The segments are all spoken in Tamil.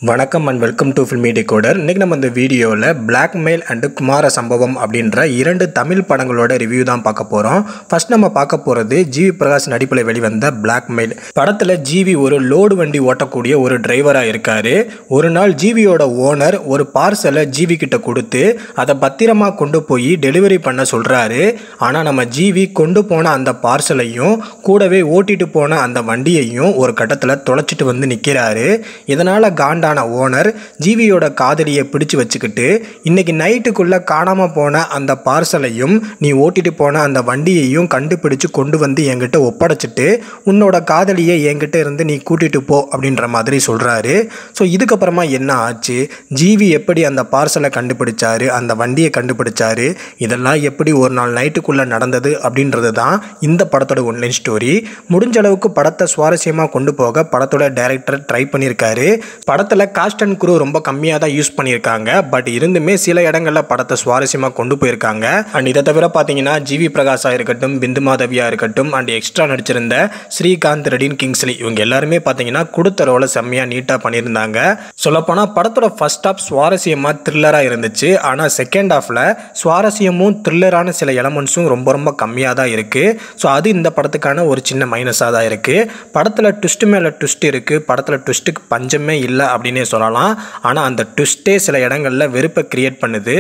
வணக்கம் and welcome to filmi decoder. இன்றைக்கி நம்ம இந்த வீடியோவில் பிளாக்மெயில் அண்டு குமார சம்பவம் அப்படின்ற 2 தமிழ் படங்களோட ரிவ்யூ தான் பார்க்க போகிறோம். ஃபர்ஸ்ட் நம்ம பார்க்க போகிறது ஜிவி பிரகாஷ் நடிப்பில் வெளிவந்த பிளாக்மெயில் படத்தில் ஜிவி ஒரு லோடு வண்டி ஓட்டக்கூடிய ஒரு டிரைவராக இருக்கார். ஒரு நாள் ஜிவியோட ஓனர் ஒரு பார்சலை ஜிவி கிட்ட கொடுத்து அதை பத்திரமாக கொண்டு போய் டெலிவரி பண்ண சொல்கிறாரு. ஆனால் நம்ம ஜிவி கொண்டு போன அந்த பார்சலையும் கூடவே ஓட்டிட்டு போன அந்த வண்டியையும் ஒரு கட்டத்தில் தொலைச்சிட்டு வந்து நிற்கிறாரு. இதனால் காண்டான ஓனர் ஜிவியோட காதலியை பிடிச்சு வச்சுக்கிட்டு இன்னைக்கு நைட்டுக்குள்ள காணாம போன அந்த பார்சலையும் நீ ஓட்டிட்டு போன அந்த வண்டியையும் கண்டுபிடிச்சு கொண்டு வந்து என்கிட்ட ஒப்படைச்சிட்டு உன்னோட காதலியை என்கிட்ட இருந்து நீ கூட்டிட்டு போ அப்படின்ற மாதிரி சொல்றாரு. ஸோ இதுக்கப்புறமா என்ன ஆச்சு, ஜிவி எப்படி அந்த பார்சலை கண்டுபிடிச்சாரு, அந்த வண்டியை கண்டுபிடிச்சாரு, இதெல்லாம் எப்படி ஒரு நாள் நைட்டுக்குள்ள நடந்தது அப்படின்றது தான் இந்த படத்தோட ஒன்லைன் ஸ்டோரி. முடிஞ்ச அளவுக்கு படத்தை சுவாரஸ்யமாக கொண்டு போக படத்தோட டைரக்டர் ட்ரை பண்ணியிருக்காரு. படத்தில் காஸ்ட் அண்ட் குரூ ரொம்ப கம்மியாக தான் யூஸ் பண்ணியிருக்காங்க. பட் இருந்துமே சில இடங்களில் படத்தை சுவாரஸ்யமாக கொண்டு போயிருக்காங்க. அண்ட் இதை தவிர பார்த்தீங்கன்னா ஜிவி பிரகாஷாக இருக்கட்டும், பிந்து மாதவியாக இருக்கட்டும், அண்ட் எக்ஸ்ட்ரா நடிச்சிருந்த ஸ்ரீகாந்த், ரெடின் கிங்ஸ்லி இவங்க எல்லாருமே பார்த்தீங்கன்னா கொடுத்த ரோலை செம்மையாக நீட்டாக பண்ணியிருந்தாங்க. சொல்லப்போனால் படத்தோட ஃபர்ஸ்ட் ஹாஃப் சுவாரஸ்யமாக த்ரில்லராக இருந்துச்சு. ஆனால் செகண்ட் ஹாஃபில் சுவாரஸ்யமும் த்ரில்லரான சில எலமெண்ட்ஸும் ரொம்ப ரொம்ப கம்மியாக தான் இருக்குது. ஸோ அது இந்த படத்துக்கான ஒரு சின்ன மைனஸாக தான் இருக்குது. படத்தில் ட்விஸ்ட் மேலே ட்விஸ்ட் இருக்குது. படத்தில் ட்விஸ்ட்டுக்கு பஞ்சமே இல்லை அப்படின்னே சொல்லலாம். ஆனால் அந்த ட்விஸ்ட்டே சில இடங்களில் வெறுப்பை கிரியேட் பண்ணுது.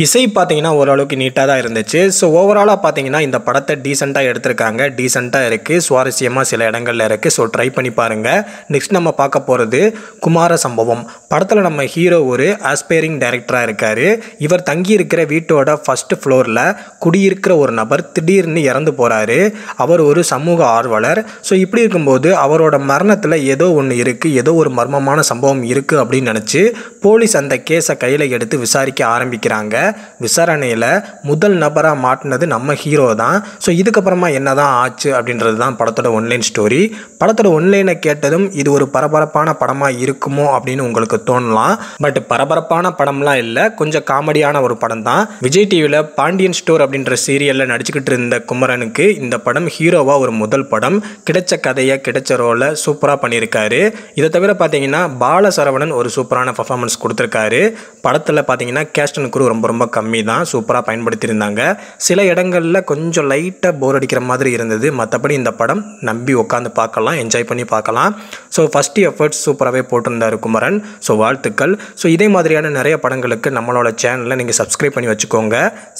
இசை பார்த்தீங்கன்னா ஓரளவுக்கு நீட்டாக தான் இருந்துச்சு. ஸோ ஓவராலாக பார்த்தீங்கன்னா இந்த படத்தை டீசெண்டாக எடுத்திருக்காங்க, டீசெண்டாக இருக்குது, சுவாரஸ்யமாக சில இடங்களில் இருக்குது. ஸோ ட்ரை பண்ணி பாருங்கள். நெக்ஸ்ட் நம்ம பார்க்க போகிறது குமார சம்பவம். படத்தில் நம்ம ஹீரோ ஒரு ஆஸ்பைரிங் டைரக்டராக இருக்கார். இவர் தங்கியிருக்கிற வீட்டோட ஃபர்ஸ்ட் ஃப்ளோரில் குடியிருக்கிற ஒரு நபர் திடீர்னு இறந்து போகிறாரு. அவர் ஒரு சமூக ஆர்வலர். ஸோ இப்படி இருக்கும்போது அவரோட மரணத்தில் ஏதோ ஒன்று இருக்குது, ஏதோ ஒரு மர்மமான சம்பவம் இருக்குது அப்படின்னு நினச்சி போலீஸ் அந்த கேஸை கையில் எடுத்து விசாரிக்க ஆரம்பிக்கிறாங்க. விசாரணையில் முதல் நபராக மாட்டினது நம்ம ஹீரோ தான். ஸோ இதுக்கப்புறமா என்ன தான் ஆச்சு அப்படின்றது தான் படத்தோட ஒன்லைன் ஸ்டோரி. படத்தோட ஒன்லைனை கேட்டதும் இது ஒரு பரபரப்பான படமாக இருக்குமோ அப்படின்னு உங்களுக்கு தோணலாம். பட் பரபரப்பான படம்லாம் இல்லை, கொஞ்சம் காமெடியான ஒரு படம் தான். விஜய் டிவியில் பாண்டியன் ஸ்டோர் அப்படின்ற சீரியலில் நடிச்சுக்கிட்டு இருந்த குமரனுக்கு இந்த படம் ஹீரோவாக ஒரு முதல் படம். கிடைச்ச கதையை கிடைச்ச ரோலை சூப்பராக பண்ணியிருக்காரு. இதை தவிர பார்த்தீங்கன்னா பாலசரவணன் ஒரு சூப்பரான பர்ஃபார்மன்ஸ் கொடுத்துருக்காரு. படத்தில் பார்த்தீங்கன்னா கேஸ்ட் அண்ட் குரூ ரொம்ப ரொம்ப கம்மி தான், சூப்பராக பயன்படுத்தியிருந்தாங்க. சில இடங்களில் கொஞ்சம் லைட்டாக போர் அடிக்கிற மாதிரி இருந்தது. மற்றபடி இந்த படம் நம்பி உட்காந்து பார்க்கலாம், என்ஜாய் பண்ணி பார்க்கலாம். ஸோ ஃபஸ்ட்டு எஃபர்ட்ஸ் சூப்பராகவே போட்டிருந்தார் குமரன். ஸோ வாழ்த்துக்கள். ஸோ இதே மாதிரியான நிறைய படங்களுக்கு நம்மளோட சேனலில் நீங்கள் சப்ஸ்கிரைப் பண்ணி வச்சுக்கோங்க.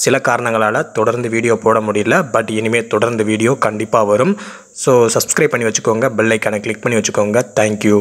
சில காரணங்களால் தொடர்ந்து வீடியோ போட முடியல, பட் இனிமேல் தொடர்ந்து வீடியோ கண்டிப்பாக வரும். ஸோ சப்ஸ்கிரைப் பண்ணி வச்சுக்கோங்க, பெல் ஐக்கானை கிளிக் பண்ணி வச்சுக்கோங்க. தேங்க்யூ.